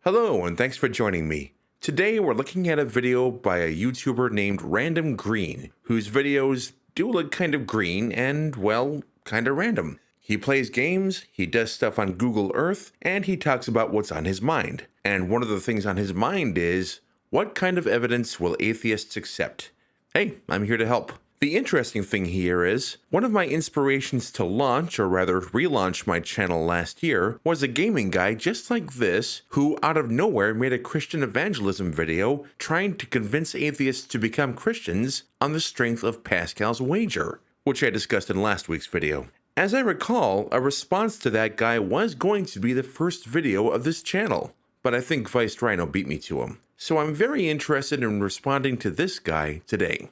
Hello, and thanks for joining me. Today we're looking at a video by a YouTuber named Random Green, whose videos do look kind of green and, well, kind of random. He plays games, he does stuff on Google Earth, and he talks about what's on his mind. And one of the things on his mind is, what kind of evidence will atheists accept? Hey, I'm here to help. The interesting thing here is, one of my inspirations to launch, or rather relaunch my channel last year, was a gaming guy just like this, who out of nowhere made a Christian evangelism video trying to convince atheists to become Christians on the strength of Pascal's wager, which I discussed in last week's video. As I recall, a response to that guy was going to be the first video of this channel, but I think Vice Rhino beat me to him. So I'm very interested in responding to this guy today.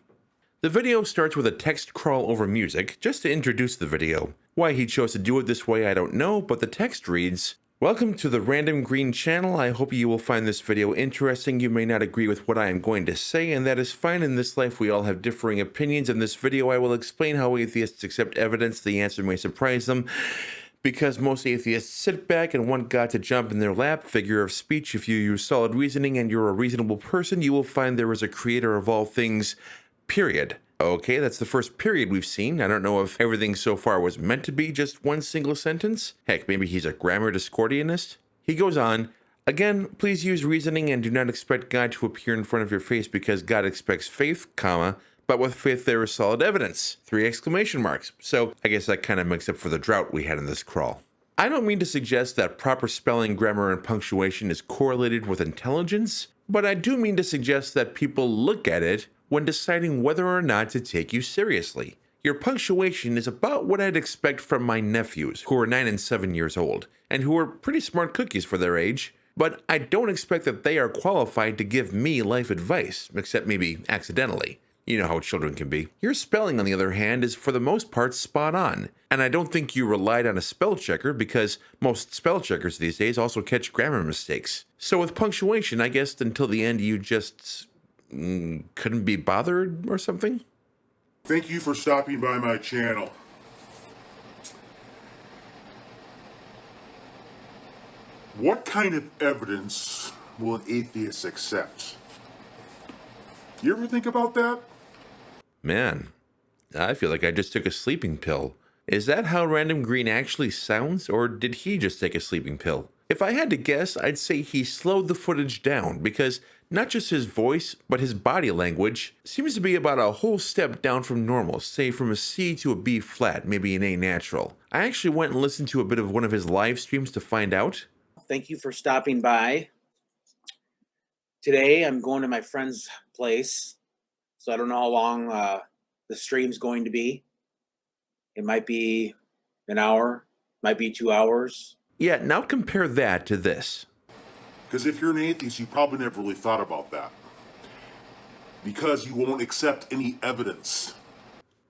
The video starts with a text crawl over music, just to introduce the video. Why he chose to do it this way I don't know, but the text reads, "Welcome to the Random Green channel. I hope you will find this video interesting. You may not agree with what I am going to say, and that is fine. In this life we all have differing opinions. In this video I will explain how atheists accept evidence. The answer may surprise them, because most atheists sit back and want God to jump in their lap. Figure of speech, if you use solid reasoning and you're a reasonable person, you will find there is a creator of all things. Period." Okay, that's the first period we've seen. I don't know if everything so far was meant to be just one single sentence. Heck, maybe he's a grammar discordianist. He goes on, "Again, please use reasoning and do not expect God to appear in front of your face, because God expects faith, comma, but with faith there is solid evidence. 3 exclamation marks. So I guess that kind of makes up for the drought we had in this crawl. I don't mean to suggest that proper spelling, grammar, and punctuation is correlated with intelligence, but I do mean to suggest that people look at it when deciding whether or not to take you seriously. Your punctuation is about what I'd expect from my nephews, who are 9 and 7 years old, and who are pretty smart cookies for their age, but I don't expect that they are qualified to give me life advice, except maybe accidentally. You know how children can be. Your spelling, on the other hand, is for the most part spot on, and I don't think you relied on a spell checker, because most spell checkers these days also catch grammar mistakes. So with punctuation, I guess until the end you just couldn't be bothered or something? Thank you for stopping by my channel. What kind of evidence will an atheist accept? You ever think about that? Man, I feel like I just took a sleeping pill. Is that how Random Green actually sounds, or did he just take a sleeping pill? If I had to guess, I'd say he slowed the footage down, because not just his voice, but his body language seems to be about a whole step down from normal, say from a C to a B flat, maybe an A natural. I actually went and listened to a bit of one of his live streams to find out. Thank you for stopping by. Today I'm going to my friend's place, so I don't know how long the stream's going to be. It might be an hour, might be 2 hours. Yeah, now compare that to this. Because if you're an atheist, you probably never really thought about that. Because you won't accept any evidence.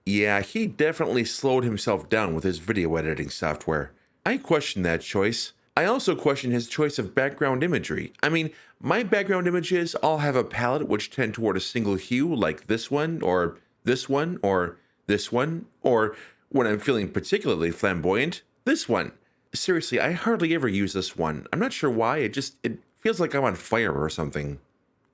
Yeah, he definitely slowed himself down with his video editing software. I question that choice. I also question his choice of background imagery. I mean, my background images all have a palette which tend toward a single hue, like this one, or this one, or this one, or when I'm feeling particularly flamboyant, this one. Seriously, I hardly ever use this one. I'm not sure why, it feels like I'm on fire or something.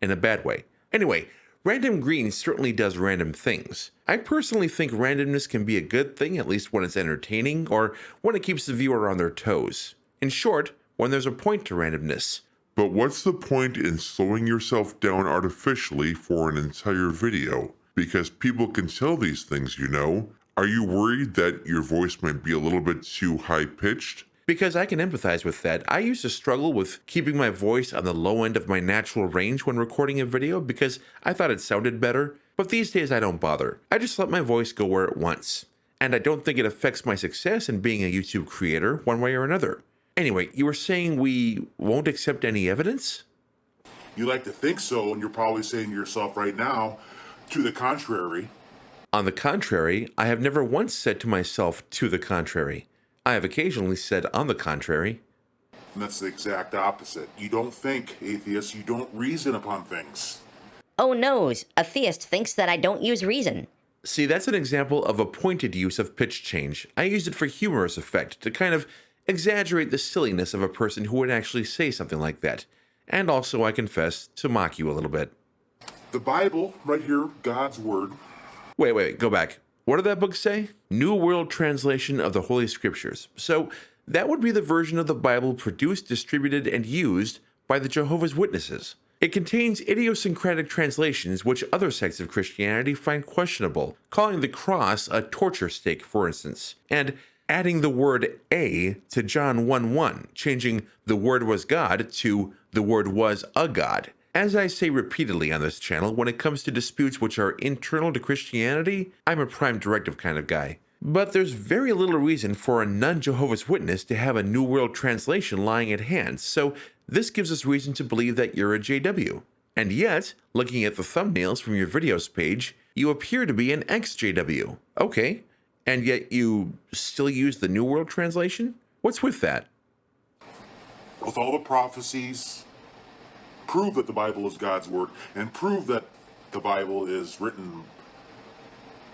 In a bad way. Anyway, Random Green certainly does random things. I personally think randomness can be a good thing, at least when it's entertaining, or when it keeps the viewer on their toes. In short, when there's a point to randomness. But what's the point in slowing yourself down artificially for an entire video? Because people can tell these things, you know. Are you worried that your voice might be a little bit too high-pitched? Because I can empathize with that. I used to struggle with keeping my voice on the low end of my natural range when recording a video because I thought it sounded better, but these days I don't bother. I just let my voice go where it wants. And I don't think it affects my success in being a YouTube creator one way or another. Anyway, you were saying we won't accept any evidence? You like to think so, and you're probably saying to yourself right now, to the contrary. On the contrary, I have never once said to myself, to the contrary. I have occasionally said, on the contrary. And that's the exact opposite. You don't think, atheist, you don't reason upon things. Oh no, a theist thinks that I don't use reason. See, that's an example of a pointed use of pitch change. I used it for humorous effect, to kind of exaggerate the silliness of a person who would actually say something like that. and also, I confess, to mock you a little bit. The Bible, right here, God's Word. Wait, go back. What did that book say? New World Translation of the Holy Scriptures. So that would be the version of the Bible produced, distributed, and used by the Jehovah's Witnesses. It contains idiosyncratic translations which other sects of Christianity find questionable, calling the cross a torture stake, for instance, and adding the word "a" to John 1:1, changing "the Word was God" to "the Word was a God." As I say repeatedly on this channel, when it comes to disputes which are internal to Christianity, I'm a prime directive kind of guy. But there's very little reason for a non-Jehovah's Witness to have a New World Translation lying at hand, so this gives us reason to believe that you're a JW. And yet, looking at the thumbnails from your videos page, you appear to be an ex-JW. Okay, and yet you still use the New World Translation? What's with that? With all the prophecies, prove that the Bible is God's Word, and prove that the Bible is written,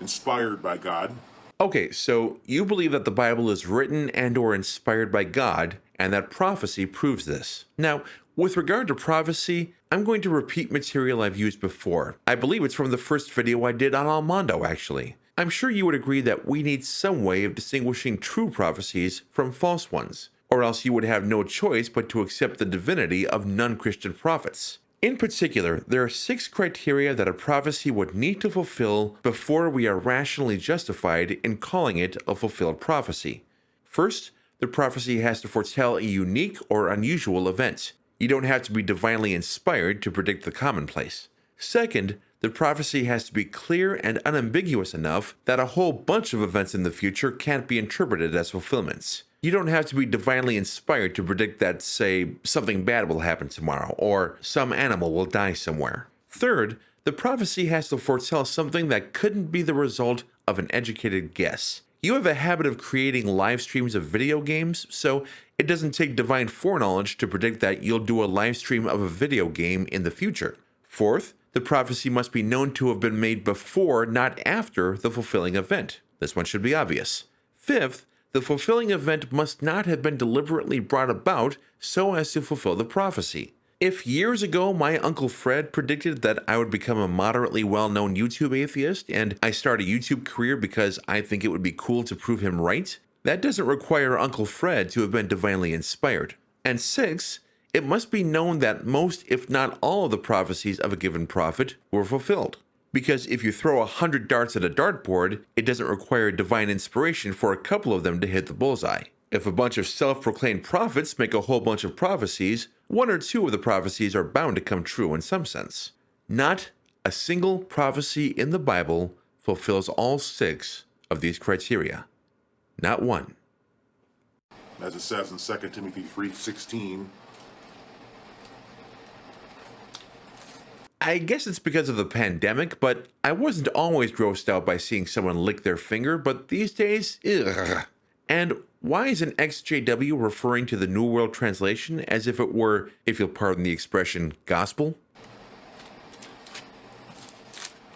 inspired by God. Okay, so you believe that the Bible is written and or inspired by God, and that prophecy proves this. Now, with regard to prophecy, I'm going to repeat material I've used before. I believe it's from the first video I did on Almondo, actually. I'm sure you would agree that we need some way of distinguishing true prophecies from false ones, or else you would have no choice but to accept the divinity of non-Christian prophets. In particular, there are 6 criteria that a prophecy would need to fulfill before we are rationally justified in calling it a fulfilled prophecy. First, the prophecy has to foretell a unique or unusual event. You don't have to be divinely inspired to predict the commonplace. Second, the prophecy has to be clear and unambiguous enough that a whole bunch of events in the future can't be interpreted as fulfillments. You don't have to be divinely inspired to predict that, say, something bad will happen tomorrow, or some animal will die somewhere. Third, the prophecy has to foretell something that couldn't be the result of an educated guess. You have a habit of creating live streams of video games, so it doesn't take divine foreknowledge to predict that you'll do a live stream of a video game in the future. Fourth, the prophecy must be known to have been made before, not after, the fulfilling event. This one should be obvious. Fifth, the fulfilling event must not have been deliberately brought about so as to fulfill the prophecy. If years ago my Uncle Fred predicted that I would become a moderately well-known YouTube atheist and I start a YouTube career because I think it would be cool to prove him right, that doesn't require Uncle Fred to have been divinely inspired. And 6, it must be known that most, if not all, of the prophecies of a given prophet were fulfilled. Because if you throw 100 darts at a dartboard, it doesn't require divine inspiration for a couple of them to hit the bullseye. If a bunch of self-proclaimed prophets make a whole bunch of prophecies, 1 or 2 of the prophecies are bound to come true in some sense. Not a single prophecy in the Bible fulfills all 6 of these criteria. Not one. As it says in 2 Timothy 3:16, I guess it's because of the pandemic, but I wasn't always grossed out by seeing someone lick their finger, but these days, ugh. And why is an ex-JW referring to the New World Translation as if it were, if you'll pardon the expression, gospel?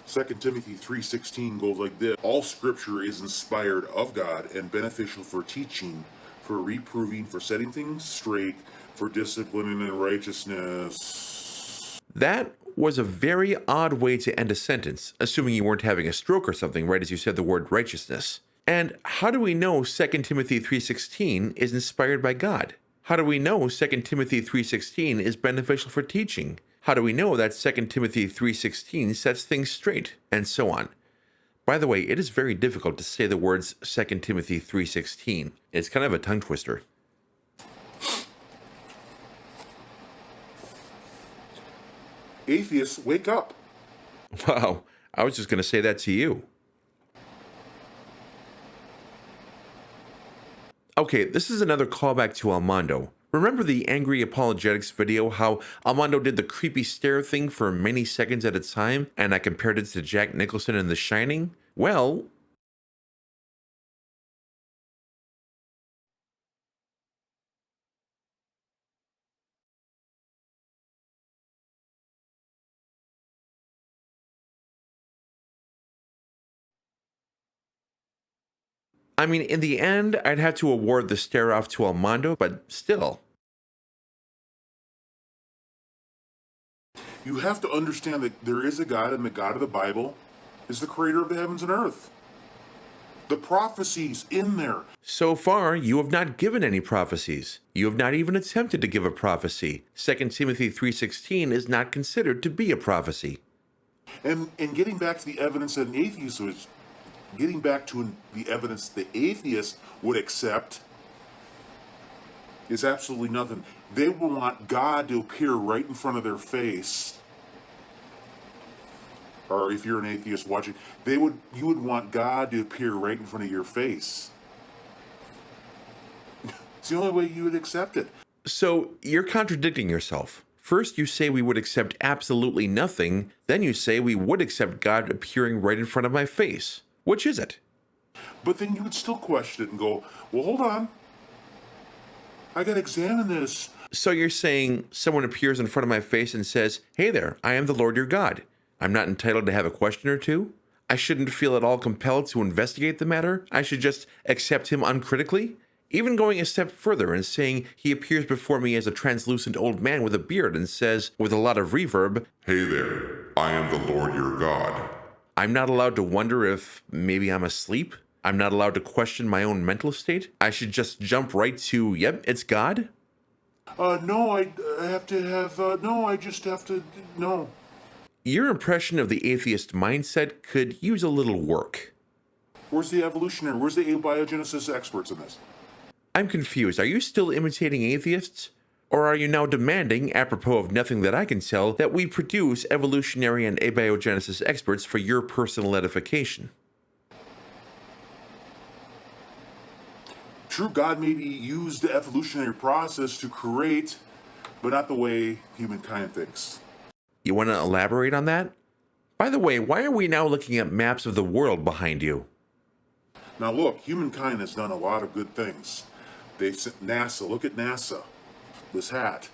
2 Timothy 3:16 goes like this: all scripture is inspired of God and beneficial for teaching, for reproving, for setting things straight, for disciplining in righteousness. That was a very odd way to end a sentence, assuming you weren't having a stroke or something right as you said the word righteousness. And how do we know 2 Timothy 3:16 is inspired by God? How do we know 2 Timothy 3:16 is beneficial for teaching? How do we know that 2 Timothy 3:16 sets things straight? And so on. By the way, it is very difficult to say the words 2 Timothy 3:16. It's kind of a tongue twister. Atheists, wake up! Wow, I was just going to say that to you. Okay, this is another callback to Almondo. Remember the Angry Apologetics video, how Almondo did the creepy stare thing for many seconds at a time, and I compared it to Jack Nicholson in The Shining? Well, I mean, in the end, I'd have to award the stare off to Almondo, but still. You have to understand that there is a God, and the God of the Bible is the creator of the heavens and earth. The prophecies in there. So far, you have not given any prophecies. You have not even attempted to give a prophecy. 2 Timothy 3:16 is not considered to be a prophecy. And getting back to the evidence that an atheist was, getting back to the evidence the atheist would accept is absolutely nothing. They will want God to appear right in front of their face. Or if you're an atheist watching, you would want God to appear right in front of your face. It's the only way you would accept it. So you're contradicting yourself. First, you say we would accept absolutely nothing. Then you say we would accept God appearing right in front of my face. Which is it? But then you would still question it and go, well, hold on. I got to examine this. So you're saying someone appears in front of my face and says, "Hey there, I am the Lord your God." I'm not entitled to have a question or two? I shouldn't feel at all compelled to investigate the matter? I should just accept him uncritically? Even going a step further and saying he appears before me as a translucent old man with a beard and says, with a lot of reverb, "Hey there, I am the Lord your God." I'm not allowed to wonder if maybe I'm asleep? I'm not allowed to question my own mental state? I should just jump right to, yep, it's God? No, I have to have, no, I just have to, no. Your impression of the atheist mindset could use a little work. Where's the evolutionary, where's the abiogenesis experts in this? I'm confused. Are you still imitating atheists? Or are you now demanding, apropos of nothing that I can tell, that we produce evolutionary and abiogenesis experts for your personal edification? True, God maybe used the evolutionary process to create, but not the way humankind thinks. You want to elaborate on that? By the way, why are we now looking at maps of the world behind you? Now look, humankind has done a lot of good things. They sent NASA, look at NASA, this hat.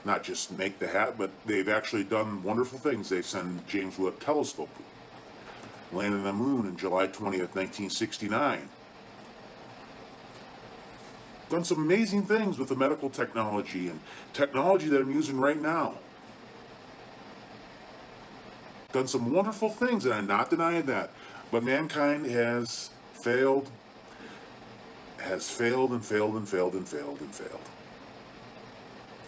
Not just make the hat, but they've actually done wonderful things. They've sent James Webb Telescope, landed on the moon in July 20th, 1969. Done some amazing things with the medical technology and technology that I'm using right now. Done some wonderful things, and I'm not denying that. But mankind has failed and failed and failed and failed and failed.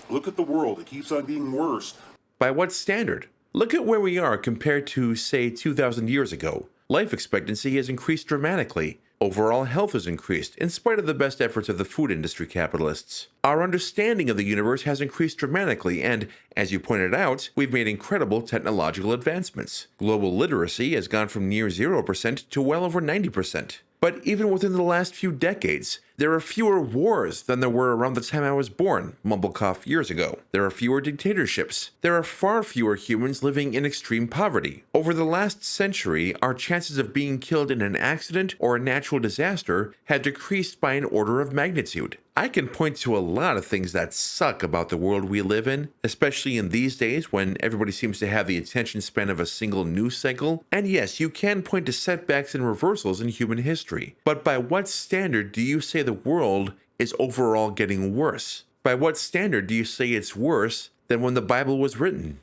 Look at the world. It keeps on getting worse. By what standard? Look at where we are compared to, say, 2,000 years ago. Life expectancy has increased dramatically. Overall health has increased, in spite of the best efforts of the food industry capitalists. Our understanding of the universe has increased dramatically, and, as you pointed out, we've made incredible technological advancements. Global literacy has gone from near 0% to well over 90%. But even within the last few decades, there are fewer wars than there were around the time I was born, mumblecough years ago. There are fewer dictatorships. There are far fewer humans living in extreme poverty. Over the last century, our chances of being killed in an accident or a natural disaster had decreased by an order of magnitude. I can point to a lot of things that suck about the world we live in, especially in these days when everybody seems to have the attention span of a single news cycle. And yes, you can point to setbacks and reversals in human history. But by what standard do you say the world is overall getting worse? By what standard do you say it's worse than when the Bible was written?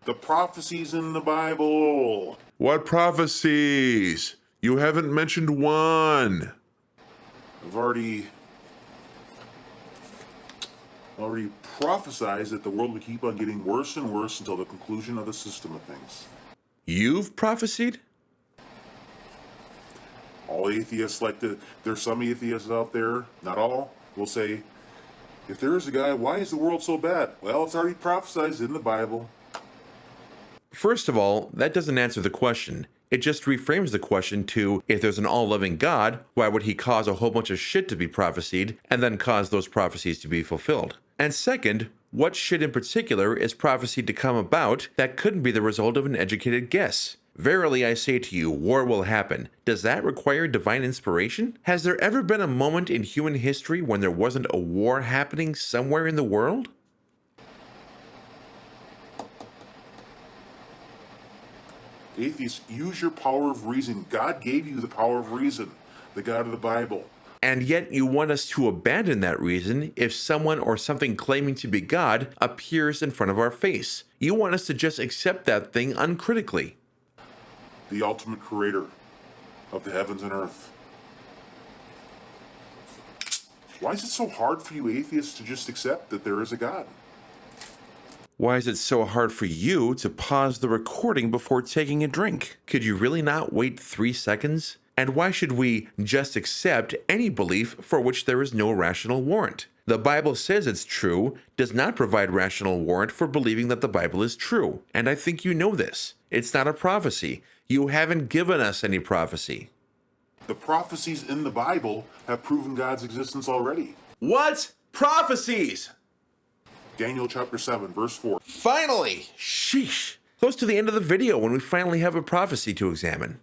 The prophecies in the Bible. What prophecies? You haven't mentioned one. I've already prophesied that the world would keep on getting worse and worse until the conclusion of the system of things. You've prophesied? All atheists there's some atheists out there, not all, will say, if there is a guy, why is the world so bad? Well, it's already prophesied in the Bible. First of all, that doesn't answer the question. It just reframes the question to, if there's an all-loving God, why would he cause a whole bunch of shit to be prophesied and then cause those prophecies to be fulfilled? And second, what shit in particular is prophesied to come about that couldn't be the result of an educated guess? Verily I say to you, war will happen. Does that require divine inspiration? Has there ever been a moment in human history when there wasn't a war happening somewhere in the world? Atheists, use your power of reason. God gave you the power of reason, the God of the Bible. And yet you want us to abandon that reason if someone or something claiming to be God appears in front of our face. You want us to just accept that thing uncritically. The ultimate creator of the heavens and earth. Why is it so hard for you atheists to just accept that there is a God? Why is it so hard for you to pause the recording before taking a drink? Could you really not wait 3 seconds? And why should we just accept any belief for which there is no rational warrant? The Bible says it's true, does not provide rational warrant for believing that the Bible is true. And I think you know this. It's not a prophecy. You haven't given us any prophecy. The prophecies in the Bible have proven God's existence already. What? Prophecies! Daniel chapter 7, verse 4. Finally! Sheesh. Close to the end of the video when we finally have a prophecy to examine.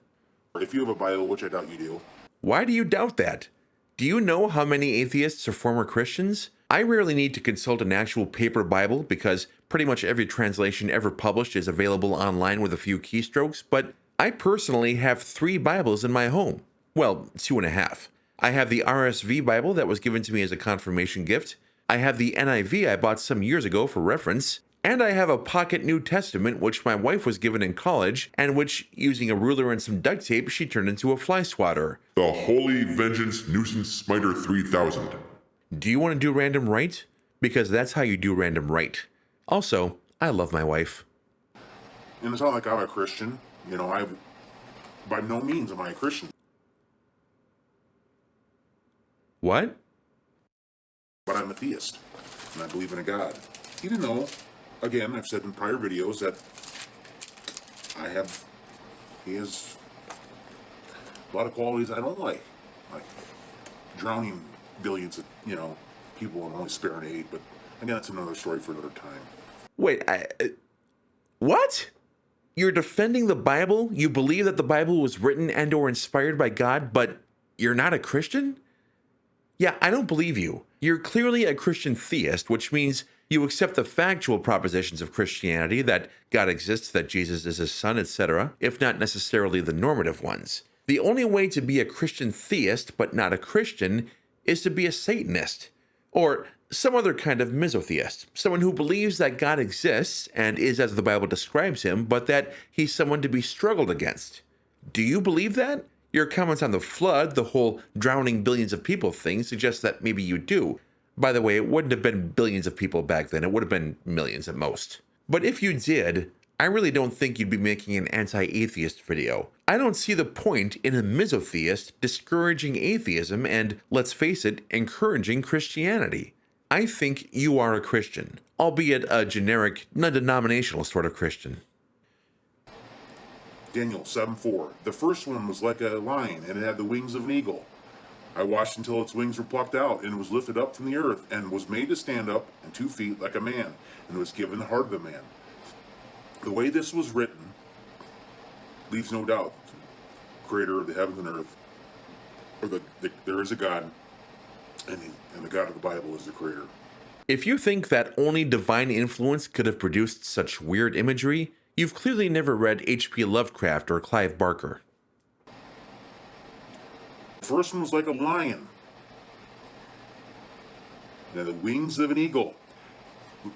If you have a Bible, which I doubt you do. Why do you doubt that? Do you know how many atheists are former Christians? I rarely need to consult an actual paper Bible because pretty much every translation ever published is available online with a few keystrokes, but I personally have 3 Bibles in my home. Well, 2.5. I have the RSV Bible that was given to me as a confirmation gift. I have the NIV I bought some years ago for reference. And I have a pocket New Testament which my wife was given in college and which, using a ruler and some duct tape, she turned into a fly swatter. The Holy Vengeance Nuisance Smiter 3000. Do you want to do random right? Because that's how you do random right. Also, I love my wife. And it's not like I'm a Christian. By no means am I a Christian. What? But I'm a theist. And I believe in a God. Even though, again, I've said in prior videos that he has a lot of qualities I don't like drowning billions of, people and only sparing 8, but again, that's another story for another time. Wait, what? You're defending the Bible? You believe that the Bible was written and or inspired by God, but you're not a Christian? Yeah, I don't believe you. You're clearly a Christian theist, which means you accept the factual propositions of Christianity, that God exists, that Jesus is his son, etc., if not necessarily the normative ones. The only way to be a Christian theist, but not a Christian, is to be a Satanist, or some other kind of mesotheist, someone who believes that God exists and is as the Bible describes him, but that he's someone to be struggled against. Do you believe that? Your comments on the flood, the whole drowning billions of people thing, suggest that maybe you do. By the way, it wouldn't have been billions of people back then. It would have been millions at most. But if you did, I really don't think you'd be making an anti-atheist video. I don't see the point in a mesotheist discouraging atheism and, let's face it, encouraging Christianity. I think you are a Christian, albeit a generic, non-denominational sort of Christian. Daniel 7:4. The first one was like a lion, and it had the wings of an eagle. I watched until its wings were plucked out, and it was lifted up from the earth, and was made to stand up on 2 feet like a man, and was given the heart of a man. The way this was written leaves no doubt. Creator of the heavens and earth, or there is a God, and the God of the Bible is the creator. If you think that only divine influence could have produced such weird imagery, you've clearly never read H.P. Lovecraft or Clive Barker. The first one was like a lion, and had the wings of an eagle.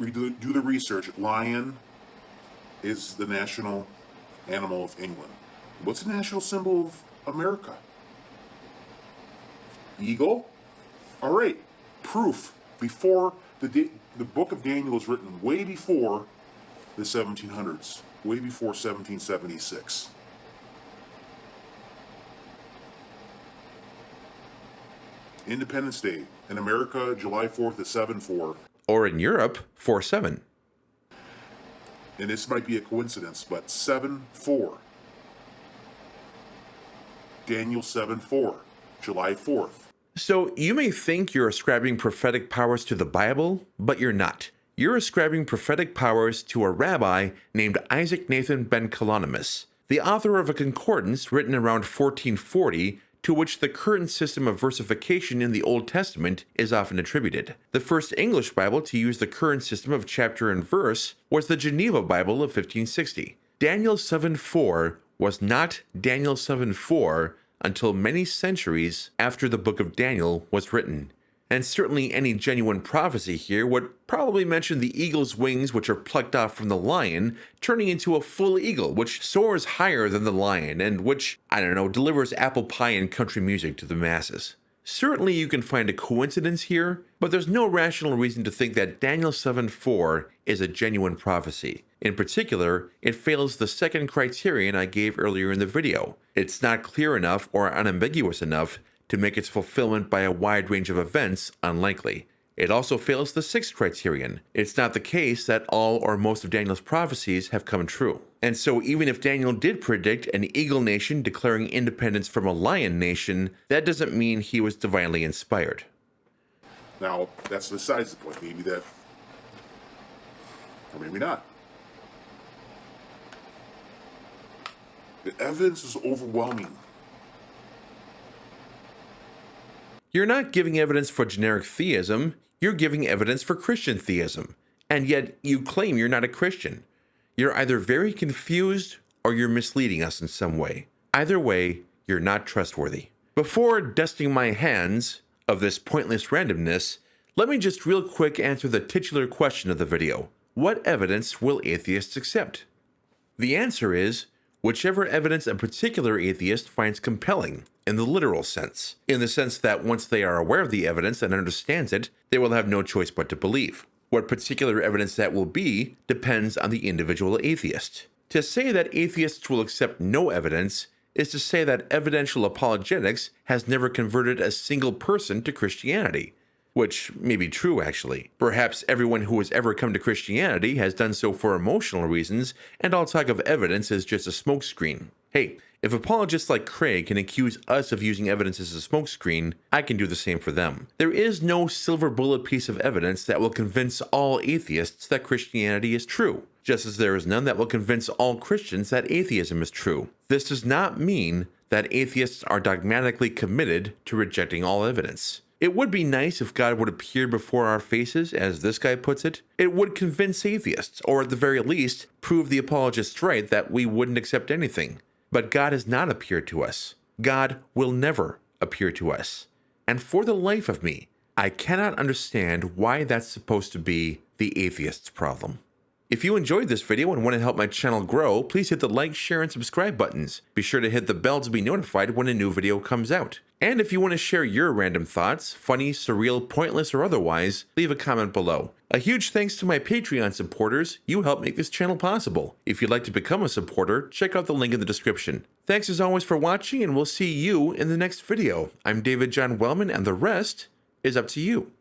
Do the research. Lion is the national animal of England. What's the national symbol of America? Eagle? All right. Proof. Before the book of Daniel was written, way before the 1700s, way before 1776. Independence Day in America, July 4th is 7/4. Or in Europe, 4/7. And this might be a coincidence, but 7/4. Daniel 7/4, July 4th. So you may think you're ascribing prophetic powers to the Bible, but you're not. You're ascribing prophetic powers to a rabbi named Isaac Nathan Ben Kalonymus, the author of a concordance written around 1440, to which the current system of versification in the Old Testament is often attributed. The first English Bible to use the current system of chapter and verse was the Geneva Bible of 1560. Daniel 7:4 was not Daniel 7:4 until many centuries after the book of Daniel was written. And certainly any genuine prophecy here would probably mention the eagle's wings, which are plucked off from the lion, turning into a full eagle, which soars higher than the lion, and which, I don't know, delivers apple pie and country music to the masses. Certainly you can find a coincidence here, but there's no rational reason to think that Daniel 7:4 is a genuine prophecy. In particular, it fails the second criterion I gave earlier in the video. It's not clear enough or unambiguous enough to make its fulfillment by a wide range of events unlikely. It also fails the sixth criterion. It's not the case that all or most of Daniel's prophecies have come true. And so even if Daniel did predict an eagle nation declaring independence from a lion nation, that doesn't mean he was divinely inspired. Now, that's besides the point. Maybe that, or maybe not. The evidence is overwhelming. You're not giving evidence for generic theism, you're giving evidence for Christian theism. And yet you claim you're not a Christian. You're either very confused or you're misleading us in some way. Either way, you're not trustworthy. Before dusting my hands of this pointless randomness, let me just real quick answer the titular question of the video. What evidence will atheists accept? The answer is whichever evidence a particular atheist finds compelling, in the literal sense. In the sense that once they are aware of the evidence and understands it, they will have no choice but to believe. What particular evidence that will be depends on the individual atheist. To say that atheists will accept no evidence is to say that evidential apologetics has never converted a single person to Christianity. Which may be true, actually. Perhaps everyone who has ever come to Christianity has done so for emotional reasons, and all talk of evidence is just a smokescreen. Hey, if apologists like Craig can accuse us of using evidence as a smokescreen, I can do the same for them. There is no silver bullet piece of evidence that will convince all atheists that Christianity is true, just as there is none that will convince all Christians that atheism is true. This does not mean that atheists are dogmatically committed to rejecting all evidence. It would be nice if God would appear before our faces, as this guy puts it. It would convince atheists, or at the very least, prove the apologists right that we wouldn't accept anything. But God has not appeared to us. God will never appear to us. And for the life of me, I cannot understand why that's supposed to be the atheist's problem. If you enjoyed this video and want to help my channel grow, please hit the like, share, and subscribe buttons. Be sure to hit the bell to be notified when a new video comes out. And if you want to share your random thoughts, funny, surreal, pointless, or otherwise, leave a comment below. A huge thanks to my Patreon supporters. You help make this channel possible. If you'd like to become a supporter, check out the link in the description. Thanks as always for watching, and we'll see you in the next video. I'm David John Wellman, and the rest is up to you.